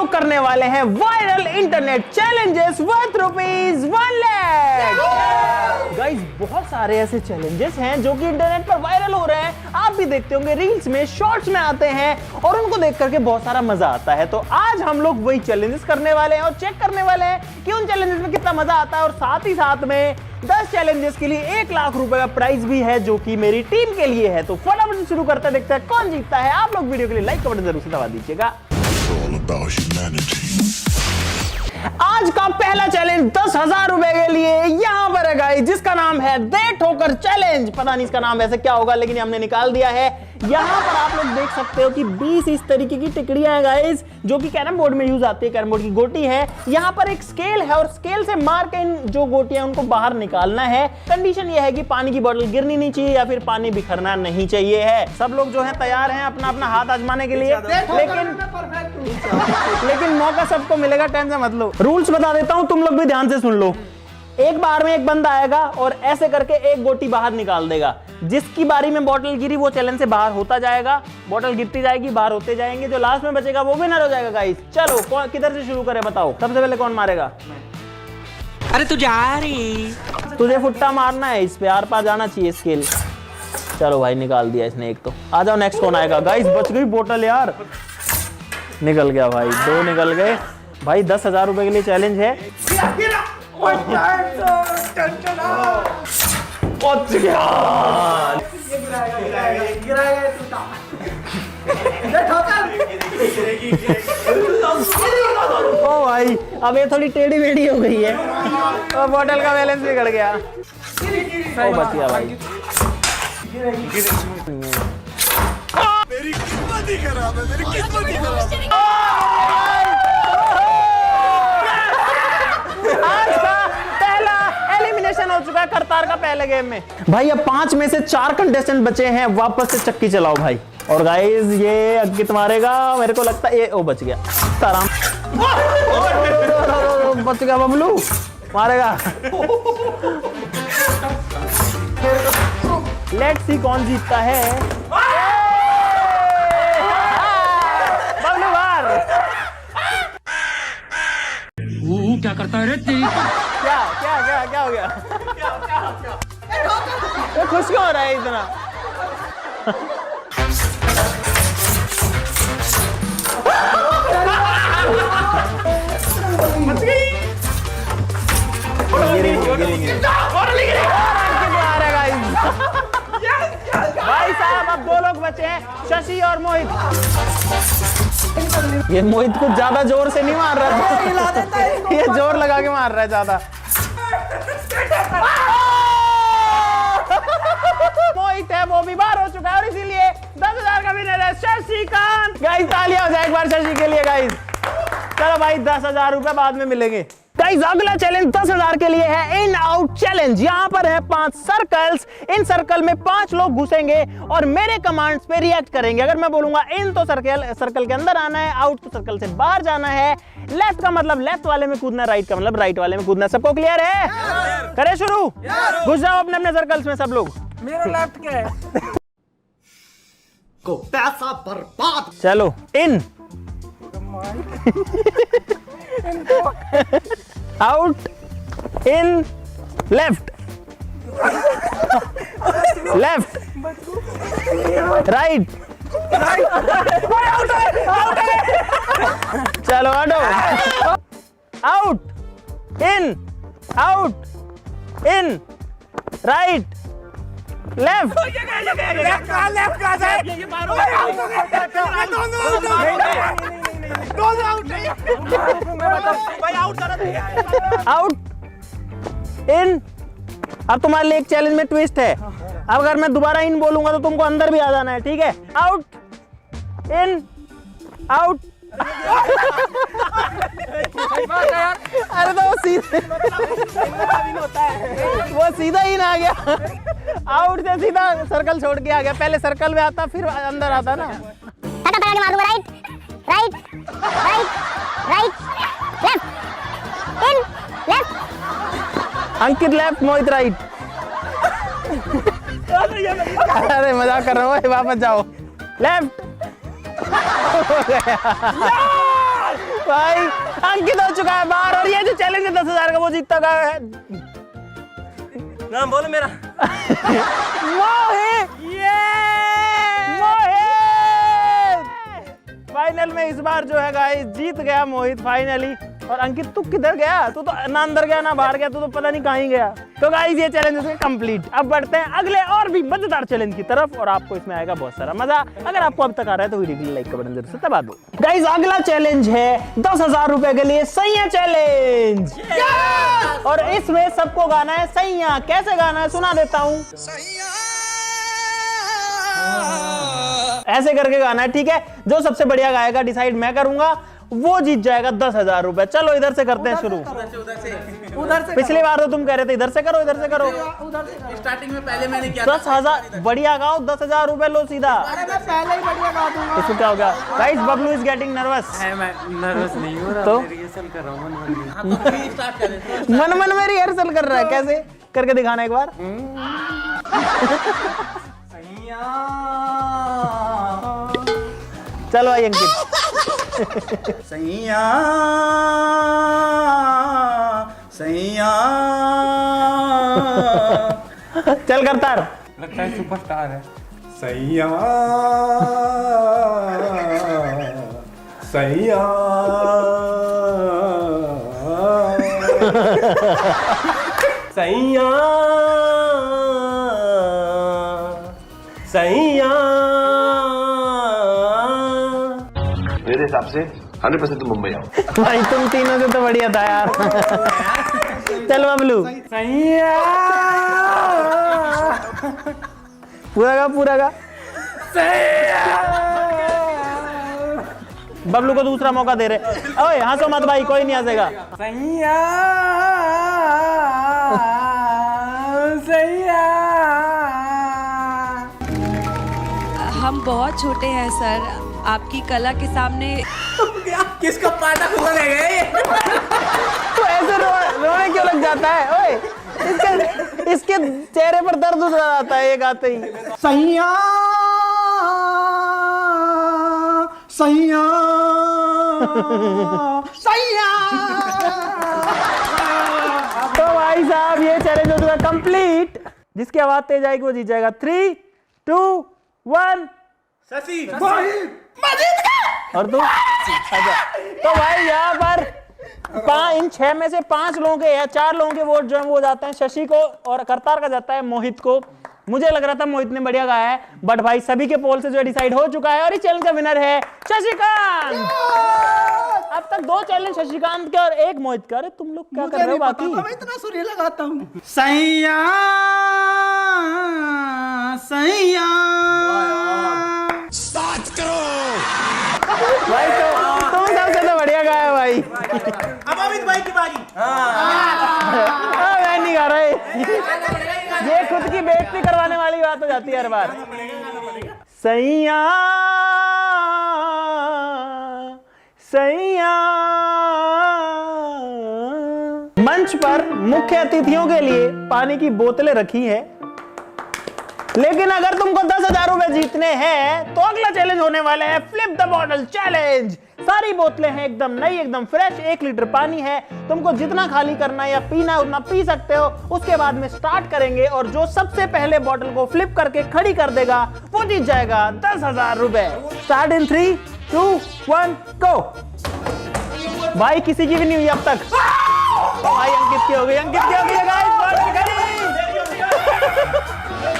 लोग करने वाले हैं viral internet challenges worth ₹1 lakh. Guys बहुत सारे ऐसे चैलेंजेस हैं जो कि इंटरनेट पर वायरल हो रहे हैं, आप भी देखते होंगे, रील्स में, शॉर्ट्स में आते हैं और उनको देख करके बहुत सारा मजा आता है। तो आज हम लोग वही चैलेंजेस करने वाले हैं और चेक करने वाले हैं कि उन चैलेंजेस में कितना मजा आता है। और साथ ही साथ में 10 चैलेंजेस के लिए 1 लाख रुपए का प्राइज भी है जो कि मेरी टीम के लिए है। तो फटाफट शुरू करते देखते हैं कौन जीतता है। आप लोग वीडियो के लिए लाइक का बटन जरूर से दबा दीजिएगा। आज का पहला चैलेंज 10,000 रुपए के लिए यहां पर है गाइस, जिसका नाम है दे ठोकर चैलेंज। पता नहीं इसका नाम वैसे क्या होगा, लेकिन हमने निकाल दिया है। यहां पर आप लोग देख सकते हो कि 20 इस तरीके की टिकड़ियां हैं गाइस, जो कि कैरम बोर्ड में यूज आती है। कैरम बोर्ड की गोटी है, यहां पर एक स्केल है और स्केल से मार के इन जो गोटियां उनको बाहर निकालना है। कंडीशन यह है कि पानी की बोतल गिरनी नहीं चाहिए या फिर पानी बिखरना नहीं चाहिए है। सब लोग जो है तैयार हैं अपना अपना हाथ आजमाने के लिए, लेकिन मौका सबको मिलेगा, टेंशन मत लो। रूल्स बता देता हूं, तुम लोग भी ध्यान से सुन लो। एक बार में एक बंदा आएगा और ऐसे करके एक गोटी बाहर निकाल देगा। जिसकी बारी में बोतल गिरी वो चैलेंज से बाहर होता जाएगा, बोतल गिरती जाएगी, बाहर होते जाएंगे। जो लास्ट में बचेगा वो विनर हो जाएगा गाइस। चलो किधर से शुरू करें बताओ, सबसे पहले कौन मारेगा? अरे तू जा रही, तुझे फुट्टा मारना है, इस पे आर पार जाना चाहिए स्केल। चलो भाई निकाल दिया इसने एक तो। आ जाओ नेक्स्ट कौन आएगा? गाइस बच गई बोतल यार, निकल गया भाई, 2 निकल गए भाई। 10,000 रुपए के लिए चैलेंज है। पहुंच गया। ओ भाई अब ये थोड़ी टेढ़ी मेढ़ी हो गई है और बोतल का बैलेंस बिगड़ गया। ओ बच गया भाई। मेरी किस्मत ही खराब है, मेरी किस्मत ही खराब है। आज का पहला एलिमिनेशन हो चुका है करतार का पहले गेम में भाई। अब 5 में से 4 कंटेस्टेंट बचे हैं, वापस से चक्की चलाओ भाई। और गाइस ये अंकित मारेगा, मेरे को लगता है ये ओ बच गया। आराम बच गया, बबलू मारेगा। लेट्स सी कौन जीतता है। बबलू बाहर। क्या करता है रे? क्या क्या क्या क्या हो गया? ये खुश क्यों हो रहा है इतना? भाई साहब अब 2 लोग बचे हैं, शशि और मोहित। ये मोहित कुछ ज्यादा जोर से नहीं मार रहा है, ये जोर लगा के मार रहा है ज्यादा। मोहित है वो भी बाहर हो चुका है और इसीलिए 10,000 का विनर है शशिकांत। गाइस तालियां हो जाए एक बार शशि के लिए गाइस। चलो भाई 10,000 रुपए बाद में मिलेंगे। गाइस अगला चैलेंज 10,000 के लिए है इन आउट चैलेंज। यहाँ पर है 5 सर्कल्स, इन सर्कल में 5 लोग घुसेंगे और मेरे कमांड्स पे रिएक्ट करेंगे। अगर मैं बोलूंगा इन तो सर्कल के अंदर आना है, आउट तो सर्कल से बाहर जाना है, लेफ्ट का मतलब लेफ्ट वाले में कूदना, राइट का मतलब राइट वाले में कूदना। सबको क्लियर है? करें शुरू? घुस जाओ अपने अपने सर्कल्स में सब लोग। मेरा लेफ्ट क्या है? को पैसा बर्बाद। चलो in out, in, left, left, right, चलो हटो। आउट, इन, राइट, लेफ्ट। आउट, इन। अब तुम्हारे लिए एक चैलेंज में ट्विस्ट है। अब अगर मैं दोबारा इन बोलूंगा तो तुमको अंदर भी आ जाना है, ठीक है? आउट, इन, आउट। अरे तो वो सीधा इन आ गया। आउट से सीधा सर्कल छोड़ के आ गया। पहले सर्कल में आता फिर अंदर आता ना। Right, right, right, right, left, in, left. Ankit left, Mohit right. अरे मजाक कर रहा हूँ, वापस जाओ। लेफ्ट। भाई अंकित हो चुका है बाहर और ये जो चैलेंज है 10,000 का वो जीतता का है। नाम बोलो मेरा। मोहित। फाइनल में इस बार जो है गाइस जीत गया मोहित फाइनली। और अंकित तू किधर गया? तू तो ना अंदर गया ना बाहर गया, तू तो पता नहीं कहाँ ही गया। तो गाइस ये चैलेंज है कंप्लीट। अब बढ़ते हैं अगले और भी मजेदार चैलेंज की तरफ और आपको इसमें आएगा बहुत सारा मजा। अगर आपको अब तक आ रहा है तो वीडियो को लाइक का बटन जरूर से दबा दो। गाइस अगला चैलेंज है 10,000 रुपए के लिए सैया चैलेंज। और इसमें सबको गाना है सैया। कैसे गाना है सुना देता हूँ। ऐसे करके गाना है, ठीक है? जो सबसे बढ़िया गाएगा डिसाइड मैं करूंगा, वो जीत जाएगा 10,000 रुपए। चलो इधर से करते हैं शुरू। उधर से पिछली बार तो तुम कह रहे थे इधर से करो, इधर से करो। उधर से स्टार्टिंग में पहले मैंने किया 10,000 बढ़िया गाओ, 10,000 रुपए लो सीधा। अरे मैं पहले ही बढ़िया गा दूंगा। इसको क्या हो गया? Guys Bablu is getting nervous. मैं नर्वस नहीं हो रहा, तो रिहर्सल कर रहा हूं स्टार्ट करें। मन मन में रिहर्सल कर रहा है। कैसे करके दिखाना एक बार। चलो भाई अंकित। सैया सैया चल करतार। लगता है सुपरस्टार है। सैया सैया सैया सैया। मेरे हिसाब से 100% तुम मुंबई आओ। भाई तुम तीनों से तो बढ़िया था यार। चल बबलू सैया पूरा गा। बबलू को दूसरा मौका दे रहे। ओए हंसो मत भाई, कोई नहीं हंसेगा। सैया सैया। हम बहुत छोटे हैं सर, आपकी कला के सामने। किसका पाटा खुल गए? तो ऐसे रोने क्यों लग जाता है? ओए इसके चेहरे पर दर्द उतर आता है ये गाते ही। सैया सैया सैया। तो भाई साहब ये चैलेंज हो चुका कंप्लीट। जिसकी आवाज तेज आएगी वो जीत जाएगा। 3, 2, 1 शशि और तू अच्छा। तो भाई यहाँ पर इन 6 में से 5 लोगों के या 4 लोगों के वोट जो है वो जाते हैं शशि को और करतार का जाता है मोहित को। मुझे लग रहा था मोहित ने बढ़िया गाया है, बट भाई सभी के पोल से जो डिसाइड हो चुका है और इस चैलेंज का विनर है शशिकांत। अब तक 2 चैलेंज शशिकांत के और 1 मोहित का। अरे तुम लोग क्या कर रहे हो बाकी? मैं इतना सुरीला लगाता हूँ। सैया सैया भाई तो तुम सबसे तो बढ़िया गाया भाई। अब अमित भाई की बारी। मैं नहीं गा रहा। ये खुद की बेइज्जती करवाने वाली बात हो जाती है हर बार। सैया सैया। मंच पर मुख्य अतिथियों के लिए पानी की बोतलें रखी है, लेकिन अगर तुमको 10,000 रुपए जीतने हैं तो अगला चैलेंज होने वाला है फ्लिप द बॉटल चैलेंज। सारी बोतलें हैं एकदम नई, एकदम फ्रेश। 1 लीटर पानी है, तुमको जितना खाली करना है या पीना है उतना पी सकते हो। उसके बाद में स्टार्ट करेंगे और जो सबसे पहले बॉटल को फ्लिप करके खड़ी कर देगा वो जीत जाएगा 10,000 रुपए। स्टार्ट इन 3, 2, 1 गो। भाई किसी की भी नहीं हुई अब तक। भाई अंकित की हो गई, अंकित की हो गई गाइस। बॉटल खड़ी।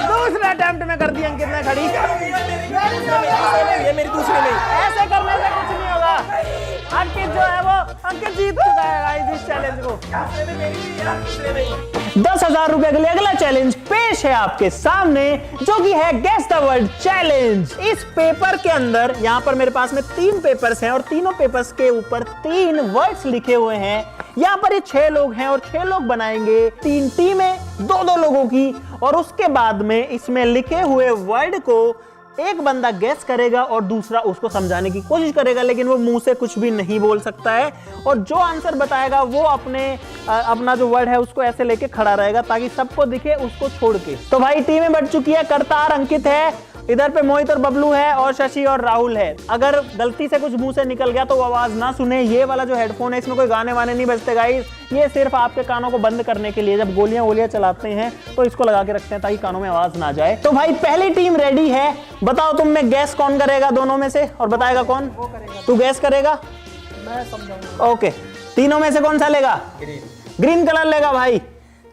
दूसरे अटेम्प्ट में कर दी अंकित ने खड़ी। ये मेरी दूसरी नहीं। ऐसे करने से कुछ नहीं होगा। अंकित जो है वो अंकित जीत चुका है गाइस इस चैलेंज को। 10,000 रुपए के लिए अगला चैलेंज पेश है आपके सामने, जो कि है गेस द वर्ड चैलेंज। इस पेपर के अंदर यहाँ पर मेरे पास में 3 पेपर्स हैं और तीनों पेपर्स के ऊपर 3 वर्ड्स लिखे हुए हैं। यहाँ पर ये 6 लोग हैं और 6 लोग बनाएंगे 3 टीमें 2-2 लोगों की। और उसके बाद में इसमें लिखे हुए वर्ड को एक बंदा गेस करेगा और दूसरा उसको समझाने की कोशिश करेगा, लेकिन वो मुंह से कुछ भी नहीं बोल सकता है। और जो आंसर बताएगा वो अपना जो वर्ड है उसको ऐसे लेके खड़ा रहेगा ताकि सबको दिखे उसको छोड़ के। तो भाई टीमें बढ़ चुकी है। करतार अंकित है इधर पे मोहित और बबलू है और शशि और राहुल है। अगर गलती से कुछ मुंह से निकल गया तो वो आवाज ना सुने। ये वाला जो हेडफोन है इसमें कोई गाने वाने नहीं बजते गाइस, ये सिर्फ आपके कानों को बंद करने के लिए। जब गोलियां चलाते हैं तो इसको लगा के रखते हैं ताकि कानों में आवाज ना जाए। तो भाई पहली टीम रेडी है, बताओ तुम में गैस कौन करेगा दोनों में से, और बताएगा कौन? तू गैस करेगा? मैं समझाऊंगा। ओके, तीनों में से कौन सा लेगा? ग्रीन कलर लेगा भाई।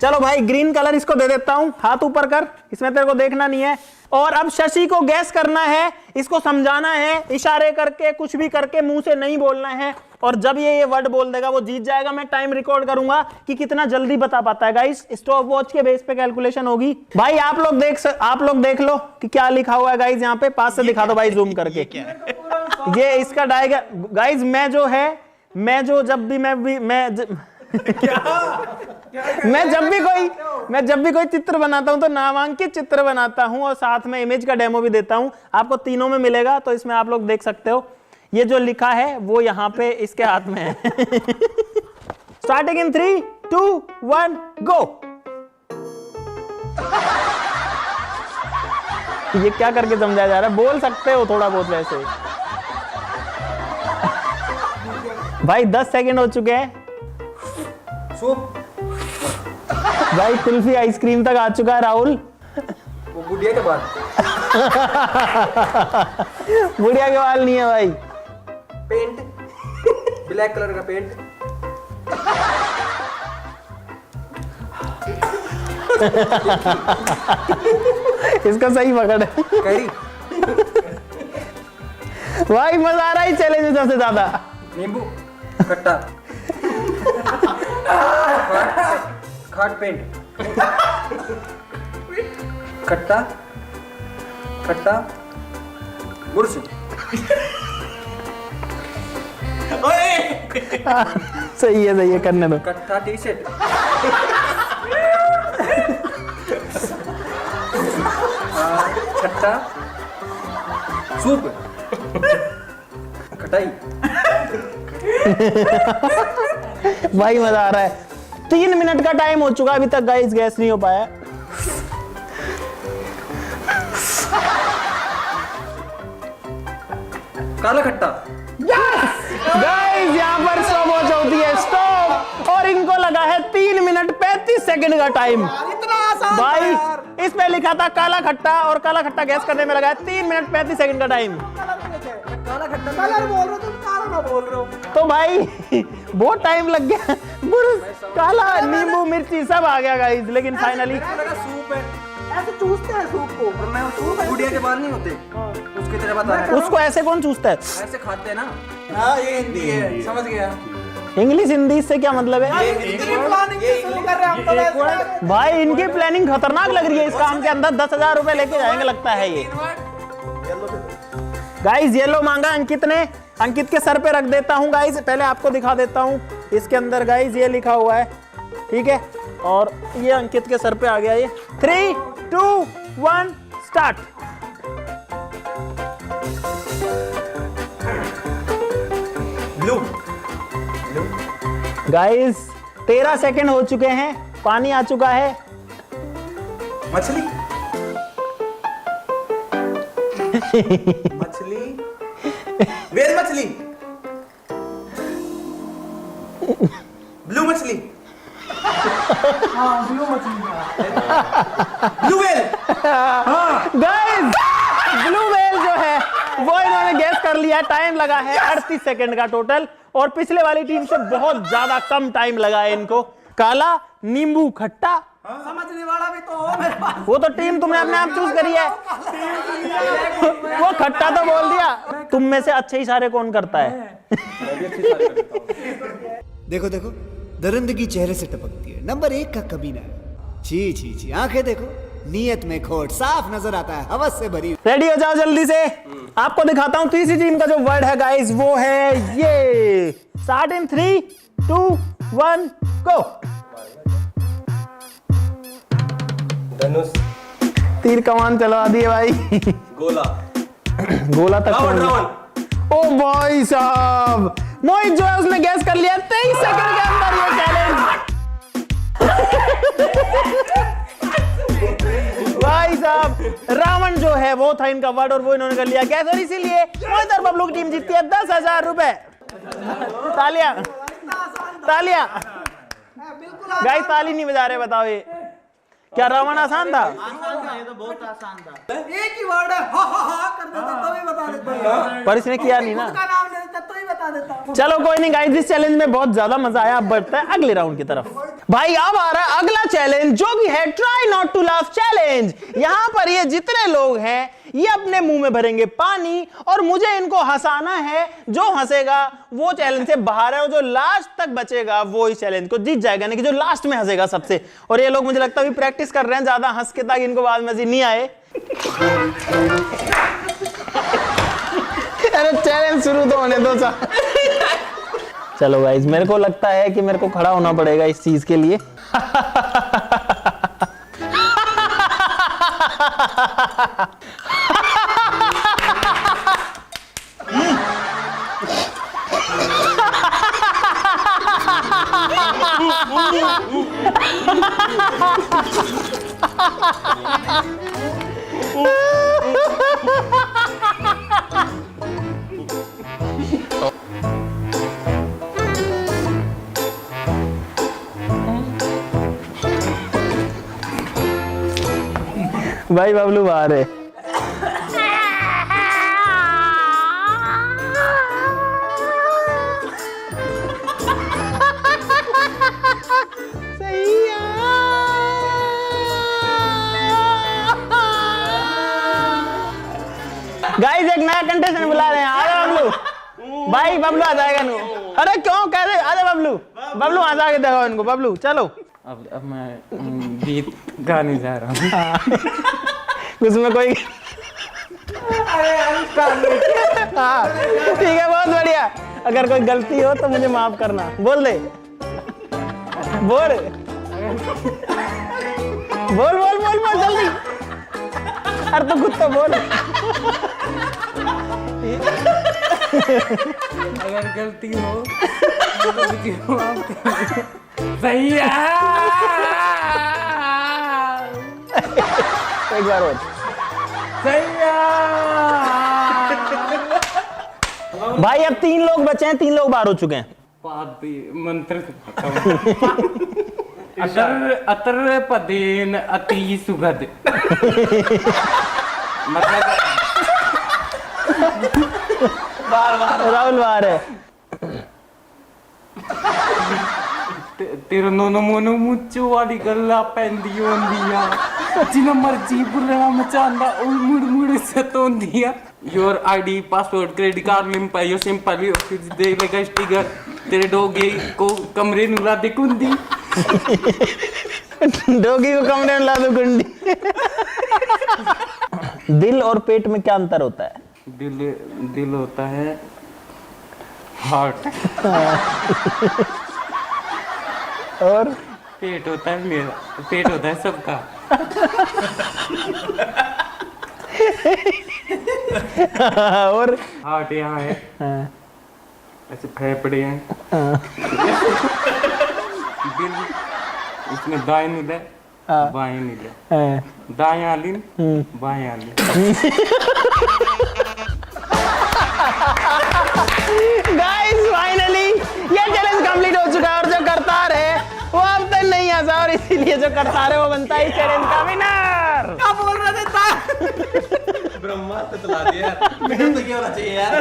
चलो भाई ग्रीन कलर इसको दे देता हूं, हाथ ऊपर कर, इसमें तेरे को देखना नहीं है। और अब शशि को गैस करना है, इसको समझाना है, इशारे करके कुछ भी करके, मुंह से नहीं बोलना है। और जब ये वर्ड बोल देगा वो जीत जाएगा। मैं टाइम रिकॉर्ड करूंगा कि कितना जल्दी बता पाता है गाइस। स्टॉप वॉच के बेस पे कैलकुलेशन होगी। भाई आप लोग देख लो कि क्या लिखा हुआ है गाइस यहाँ पे। पास से दिखा दो भाई जूम करके। ये इसका डायग्राम गाइस। मैं जब भी कोई चित्र बनाता हूं तो नामांकित चित्र बनाता हूं और साथ में इमेज का डेमो भी देता हूं। आपको तीनों में मिलेगा, तो इसमें आप लोग देख सकते हो। ये जो लिखा है वो यहाँ पे इसके हाथ में है। स्टार्टिंग इन 3, 2, 1 गो। ये क्या करके समझाया जा रहा है? बोल सकते हो थोड़ा बहुत वैसे। भाई 10 सेकंड हो चुके हैं। भाई कुल्फी आइसक्रीम तक आ चुका है राहुल। वो बुढ़िया के बाद बुढ़िया के बाल नहीं है भाई। पेंट, ब्लैक कलर का पेंट। इसका सही पकड़ है। कैरी। भाई मजा आ रहा है चैलेंज में सबसे ज्यादा। नींबू खट्टा। खाट पेंट। खट्टा खट्टा गुड़। सही है करने दो। खट्टा टी शर्ट। खट्टा सूप। खटाई। भाई मजा आ रहा है। 3 मिनट का टाइम हो चुका, अभी तक गाइस गैस नहीं हो पाया। काला खट्टा। गाइस यहाँ पर स्टॉप वॉच होती है, स्टॉप। और इनको लगा है 3 मिनट 35 सेकंड का टाइम। इतना आसान भाई यार। इसमें लिखा था काला खट्टा, और काला खट्टा गैस करने में लगा है 3 मिनट 35 सेकंड का टाइम। काला खट्टा कलर बोल रहे हो तुम, काला ना बोल रहे हो। तो भाई बहुत टाइम लग गया। काला नींबू मिर्ची सब आ गया गाइस, लेकिन फाइनली सूप है। ऐसे चूसते हैं सूप को। और मैं सूप बुढ़िया के बाल नहीं होते उसकी तरह बता रहा है। उसको ऐसे कौन चूसता है? ऐसे खाते हैं ना। हाँ ये हिंदी है, समझ गया। इंग्लिश हिंदी से क्या मतलब है? भाई इनकी प्लानिंग खतरनाक लग रही है। इस काम के अंदर 10,000 रुपए लेके जाएंगे लगता है ये। गाइस येलो मांगा अंकित ने, अंकित के सर पे रख देता हूं गाइस। पहले आपको दिखा देता हूं, इसके अंदर गाइस ये लिखा हुआ है, ठीक है। और ये अंकित के सर पे आ गया ये। 3, 2, 1 स्टार्ट। ब्लू। गाइस 13 सेकंड हो चुके हैं, पानी आ चुका है। मछली। मछली। वेल मछली। ब्लू मछली। हाँ ब्लू मछली। Blue whale. Guys blue whale जो है वो इन्होंने गैस कर लिया। टाइम लगा है 38 सेकंड का टोटल, और पिछले वाली टीम से बहुत ज्यादा कम टाइम लगा है इनको। काला नींबू खट्टा, समझने वाला भी तो हो मेरे पास। वो तो टीम तुमने अपने आप चूज करी है। वो खट्टा तो बोल दिया। तुम में से अच्छे इशारे कौन करता है? देखो देखो दरिंदगी चेहरे से टपकती है। नंबर 1 का कमीना है। छी छी छी, आंखें देखो, नीयत में खोट, साफ नजर आता है, हवस से भरी। रेडी हो जाओ जल्दी से, आपको दिखाता हूं। तीसरी टीम का जो वर्ड है गाइस वो है ये। स्टार्ट इन 3, 2, 1 गो। धनुष। तीर कमान चलवा दिए भाई। गोला। गोला तक ओ भाई साहब, मोहित जो है उसने गैस कर लिया 23 सेकंड के अंदर ये चैलेंज। भाई भाई साहब, रावण जो है वो था इनका वर्ड और वो इन्होंने कर लिया कैसे, और इसीलिए मोहित और बबलू की टीम जीतती है 10,000 रुपए। तालियां तालियां गाइस, ताली नहीं बजा रहे, बताओ ये क्या रावण आसान था? एक ही वर्ड है, हा कर देता तो भी बता देता, पर इसने किया नहीं ना। उसका नाम ले देता तो ही बता देता। चलो कोई नहीं गाइस, इस चैलेंज में बहुत ज्यादा मजा आया। अब बढ़ते हैं अगले राउंड की तरफ। भाई अब आ रहा है अगला चैलेंज जो कि है try not to laugh challenge. यहाँ पर ये जितने लोग हैं ये अपने मुंह में भरेंगे पानी और मुझे इनको हंसाना है। जो हंसेगा वो चैलेंज से बाहर है और जो लास्ट तक बचेगा वो इस चैलेंज को जीत जाएगा, यानी कि जो लास्ट में हंसेगा सबसे। और ये लोग मुझे लगता है प्रैक्टिस कर रहे हैं ज्यादा हंस के ताकि इनको बाद में मजे नहीं आए। अरे चैलेंज शुरू तो होने दो। चलो गाइस, मेरे को लगता है कि मेरे को खड़ा होना पड़ेगा इस चीज के लिए। भाई बबलू बाहर है। गाइस एक नया कंटेस्टेंट बुला रहे हैं, आ जा बबलू। भाई बबलू आ जाएगा नु। अरे क्यों कह रहे, आ जा बबलू। बबलू आ जाके देखो इनको। बबलू चलो। अब मैं गीत गाने जा रहा हूँ। उसमें कोई हाँ ठीक है, बहुत बढ़िया। अगर कोई गलती हो तो मुझे माफ करना। बोल दे, बोल बोल बोल बोल बोल जल्दी। अरे तो खुद तो बोल। अगर गलती हो तो मुझे माफ कर। सही है। एक बार और। सही है। भाई अब 3 लोग बचे हैं, 3 लोग बाहर हो चुके हैं। मंत्र अतर पदेन अति सुगध। मतलब राहुल बाहर है। तेरा नोनो मोनो मुच्चो वाली गल्ला पैंदी होंदिया जिन्ना मर्जी बुलना मचांदा ओ मुड़ मुड़ सतोंदिया। Your ID password credit card link पायो सिंपल दे लगा स्टिकर तेरे डोगी को कमरे नु ला दे कुंडी। डोगी को कमरे में ला दो कुंडी। दिल और पेट में क्या अंतर होता है? दिल होता है हार्ट और पेट होता है मेरा, पेट होता है सबका। और हार्ट यहाँ है, ऐसे फेफड़े हैं, दिल इसमें दाएं नील है बाएं नील है, दाएं आलिन बाएं आलिन। गाइस फाइनली ये चैलेंज कंप्लीट हो चुका है और जो करतार है वो अब तक नहीं आसा और इसीलिए जो करतार है वो बनता है इस चैलेंज का विनर। क्या बोल रहे थे ता? ब्रह्मास्त्र चला दिया यार। मेरा तो क्या होना चाहिए यार।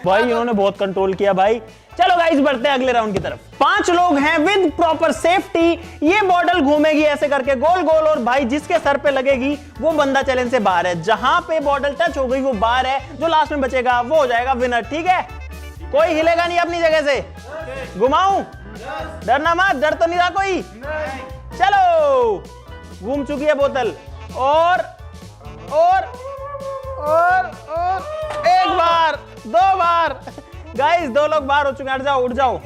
भाई इन्होंने बहुत कंट्रोल किया भाई। चलो गाइस बढ़ते हैं अगले राउंड की तरफ। 5 लोग हैं विद प्रॉपर सेफ्टी। ये बॉटल घूमेगी ऐसे करके गोल गोल और भाई जिसके सर पे लगेगी वो बंदा चैलेंज से बाहर है। जहां पे बॉटल टच हो गई वो बाहर है, जो लास्ट में बचेगा वो हो जाएगा विनर। ठीक है, कोई हिलेगा नहीं अपनी जगह से। घुमाऊं? डरना मत, डर तो नहीं रहा कोई। चलो घूम चुकी है बोतल और एक बार 2 बार। गाइस 2 लोग बाहर हो चुके हैं। हट जाओ, उठ जाओ।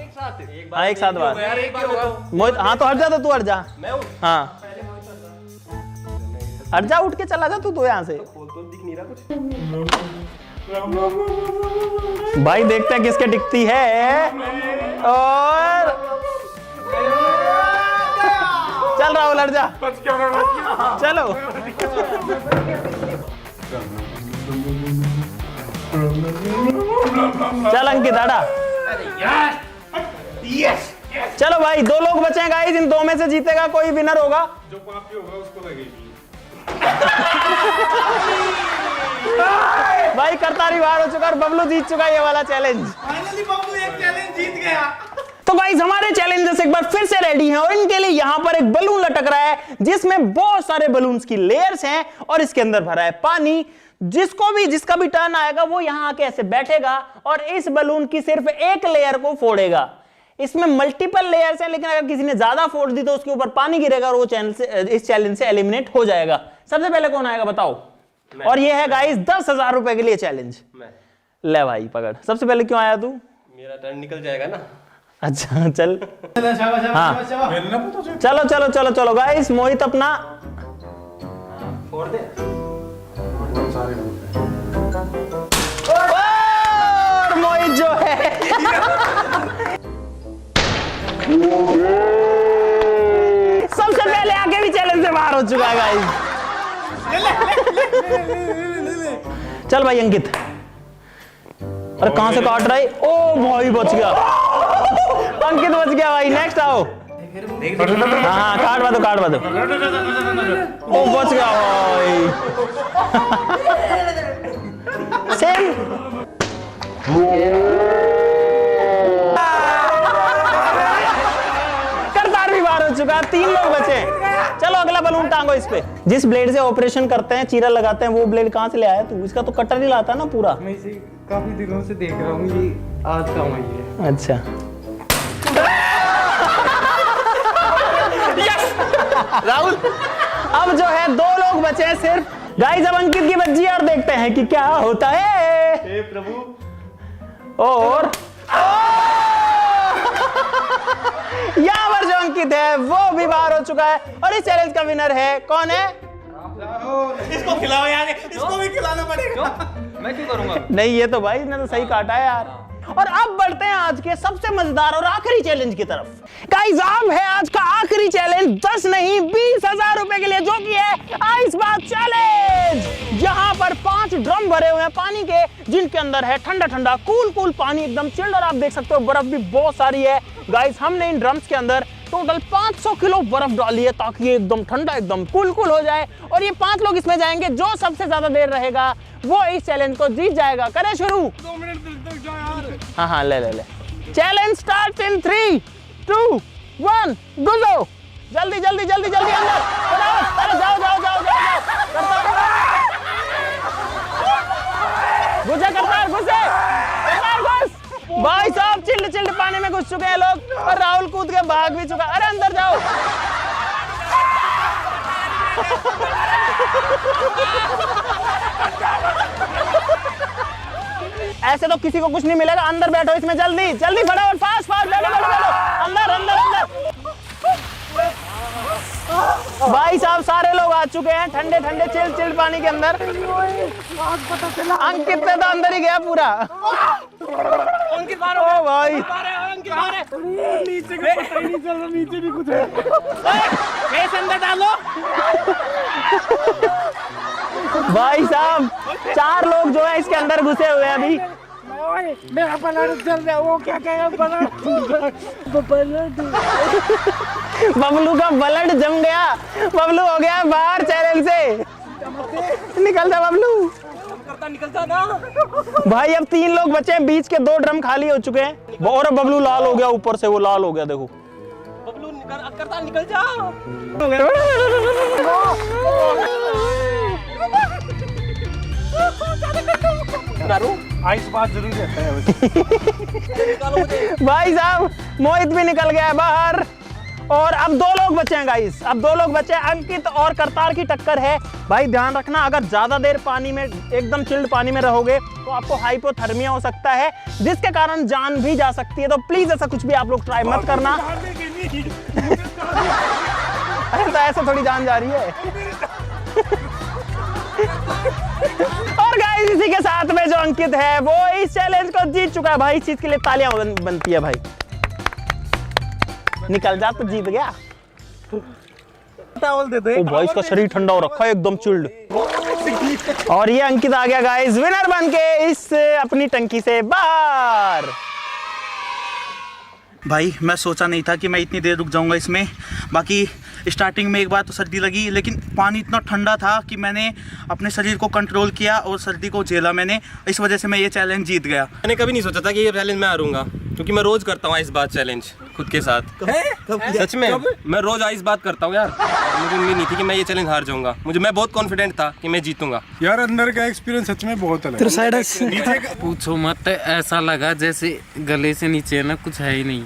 हाँ एक साथ बाहर। हाँ तो हट जा, तो तू हट जा। हाँ हट जा, उठ के चला जा तू यहाँ से। भाई देखते हैं किसके टिकती है। और चल राहुल हट जा, चलो। चल अंकित हटा। चलो भाई 2 लोग बचे हैं गाइस, इन 2 में से जीतेगा कोई विनर होगा। जो पापी होगा उसको लगेगी। भाई करतारी बाहर हो चुका और बबलू जीत चुका ये वाला चैलेंज। फाइनली बबलू एक चैलेंज जीत गया। तो गाइस हमारे चैलेंजर्स एक बार फिर से रेडी हैं और इनके लिए यहाँ पर एक बलून लटक रहा है जिसमें बहुत सारे बलून्स की लेयर्स हैं और इसके अंदर भरा है पानी। जिसका भी टर्न आएगा वो यहाँ आके ऐसे बैठेगा और इस बलून की सिर्फ एक लेयर को फोड़ेगा। इसमें मल्टीपल लेयर्स हैं, लेकिन अगर किसी ने ज्यादा फोड़ दी तो उसके ऊपर पानी गिरेगा और वो इस चैलेंज से एलिमिनेट हो जाएगा। सबसे पहले कौन आएगा बताओ? और ये है गाइस 10,000 रुपए के लिए चैलेंज। ले भाई पकड़। सबसे पहले क्यों आया तू? मेरा टर्न निकल जाएगा ना। अच्छा चल। हाँ चलो चलो चलो चलो गाइस, मोहित अपना फोड़ दे। और मोहित जो है सबसे पहले आके भी चैलेंज से बाहर हो चुका है गाइस। चल भाई अंकित। अरे कहां से काट रहा है? ओ भाई बच गया, अंकित बच गया भाई। नेक्स्ट आओ। हाँ काट दो। ओ बच गया भाई। सेम। करतार भी बाहर हो चुका, 3 लोग बचे। चलो अगला बलून टांगो इस पे। जिस ब्लेड से ऑपरेशन करते हैं, चीरा लगाते हैं, वो ब्लेड कहां से ले आया तू? इसका तो कटर ही लाता ना पूरा। मैं इसे काफी दिनों से देख रहा हूँ, ये आज का वही है। अच्छा राहुल अब जो है 2 लोग बचे हैं सिर्फ। गाइस अब अंकित की बच्ची और देखते हैं कि क्या होता है। हे प्रभु। और यहाँ पर जो अंकित है वो भी बाहर हो चुका है और इस चैलेंज का विनर है कौन है? इसको खिलाओ यार, इसको भी खिलाना पड़ेगा। मैं क्यों करूंगा? नहीं ये तो भाई इसने तो सही काटा है यार। और अब बढ़ते हैं आज के सबसे मजेदार और आखिरी चैलेंज की तरफ। गाइस अब है आज का आखिरी चैलेंज 10 नहीं 20,000 रुपए के लिए, जो कि है आइस बाथ चैलेंज। यहाँ पर 5 ड्रम भरे हुए हैं पानी के, जिनके अंदर है ठंडा ठंडा कूल पानी एकदम चिल्ड, और आप देख सकते हो बर्फ भी बहुत सारी है। गाइस हमने इन ड्रम्स के अंदर टोटल 500 किलो बर्फ डाली है ताकि ये एकदम ठंडा एकदम कूल हो जाए। और ये 5 लोग इसमें जाएंगे, जो सबसे ज्यादा देर रहेगा वो इस चैलेंज को जीत जाएगा। करें शुरू? 2 मिनट तक जाओ यार। हाँ ले चैलेंज स्टार्ट इन 3 2 1 गुजो। जल्दी अंदर अरे जाओ करतार घुस। भाई साहब चिल्ड पानी में घुस चुके हैं लोग और राहुल कूद के भाग भी चुका। अरे अंदर जाओ। ऐसे तो किसी को कुछ नहीं मिलेगा। अंदर बैठो इसमें, जल्दी फटाफट फास्ट बैठो अंदर। भाई साहब सारे लोग आ चुके हैं ठंडे चिल्ड पानी के अंदर। अंकित तो अंदर ही गया पूरा। अंकित ओ भाई नीचे भी कुछ है। अंदर डालो। भाई साहब 4 लोग जो है इसके अंदर घुसे हुए हैं अभी। मेरा ब्लड जल रहा है। वो क्या कहेगा? बबलू का ब्लड जम गया। बबलू हो गया बाहर चैलेंज से। निकल जा बबलू। निकल जा ना। भाई अब 3 लोग बचे हैं, बीच के 2 ड्रम खाली हो चुके हैं और बबलू लाल हो गया, ऊपर से वो लाल हो गया देखो। बबलू निकल जा। आइस बात जरूरी रहता है। भाई साहब मोहित भी निकल गया है बाहर और अब 2 लोग बचे हैं गाइस। अब 2 लोग बचे हैं, अंकित और करतार की टक्कर है। भाई ध्यान रखना, अगर ज्यादा देर पानी में एकदम चिल्ड पानी में रहोगे तो आपको हाइपोथर्मिया हो सकता है, जिसके कारण जान भी जा सकती है। तो प्लीज ऐसा कुछ भी आप लोग ट्राई मत करना। अरे तो ऐसे थोड़ी जान जा रही है। और गाइस इसी के साथ में जो अंकित है वो इस चैलेंज को जीत चुका है। भाई इस चीज के लिए तालियां बनती है भाई। निकल जा तो जीत गया। टॉवल दे दे। ओ भाई इसका शरीर ठंडा हो रखा है एकदम चिल्ड। और ये अंकित आ गया गाइस विनर बन के इस अपनी टंकी से बाहर। भाई मैं सोचा नहीं था कि मैं इतनी देर रुक जाऊंगा इसमें। बाकी स्टार्टिंग में एक बार तो सर्दी लगी, लेकिन पानी इतना ठंडा था कि मैंने अपने शरीर को कंट्रोल किया और सर्दी को झेला मैंने। इस वजह से मैं ये चैलेंज जीत गया। मैंने कभी नहीं सोचा था कि ये चैलेंज मैं हारूंगा, क्योंकि मैं रोज करता हूँ आइस बात चैलेंज खुद के साथ। सच में मैं रोज आइस बात करता हूँ यार। मुझे उम्मीद नहीं थी कि मैं ये चैलेंज हार जाऊंगा। मैं बहुत कॉन्फिडेंट था कि मैं जीतूंगा। यार अंदर का एक्सपीरियंस सच में बहुत अलग है। पूछो मत, ऐसा लगा जैसे गले से नीचे ना कुछ है ही नहीं।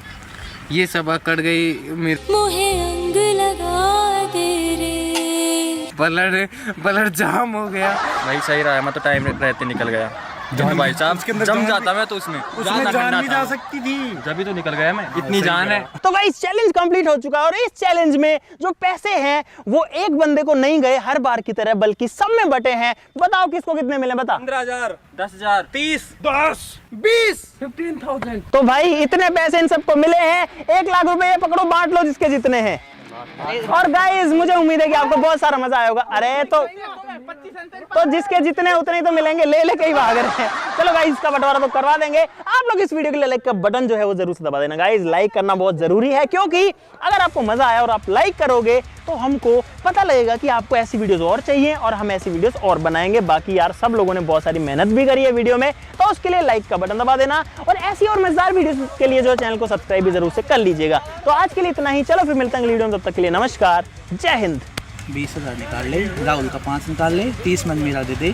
ये सब अकड़ गई मेरे मुहे अंग लगा दे रे। ब्लड जाम हो गया। भाई सही रहा है, मैं तो टाइम रहते निकल गया। भाई साहब जम जाता मैं तो उसमें जान भी जा सकती थी, जब तो निकल गया मैं। इतनी जान है। तो गाइस चैलेंज कंप्लीट हो चुका है और इस चैलेंज में जो पैसे हैं वो एक बंदे को नहीं गए हर बार की तरह, बल्कि सब में बटे हैं। बताओ किसको कितने मिले, बता। 15,000, 10,000, 30, 10, 20, 15,000। तो भाई इतने पैसे इन सबको मिले हैं। 1 लाख रुपए ये पकड़ो, बांट लो जिसके जितने हैं। और गाइस मुझे उम्मीद है कि आपको बहुत सारा मजा आया होगा। अरे तो जिसके जितने उतने ही तो मिलेंगे, ले लेके ही भाग रहे हैं। चलो गाइस इसका बंटवारा तो करवा देंगे। आप लोग इस वीडियो के लिए लाइक का बटन जो है वो जरूर से दबा देना गाइस। लाइक करना बहुत जरूरी है, क्योंकि अगर आपको मजा आया और आप लाइक करोगे तो हमको पता लगेगा कि आपको ऐसी वीडियोस और चाहिए और हम ऐसी वीडियोस और बनाएंगे। बाकी यार सब लोगों ने बहुत सारी मेहनत भी करी है वीडियो में, तो उसके लिए लाइक का बटन दबा देना और ऐसी और मजेदार वीडियोस के लिए जो चैनल को सब्सक्राइब भी जरूर से कर लीजिएगा। तो आज के लिए इतना ही। चलो फिर मिलते हैं अगली वीडियो में, तब तक के लिए नमस्कार, जय हिंद। 20,000 निकाल ले, राहुल का 5 निकाल ले, 30 मन मेरा दे दे।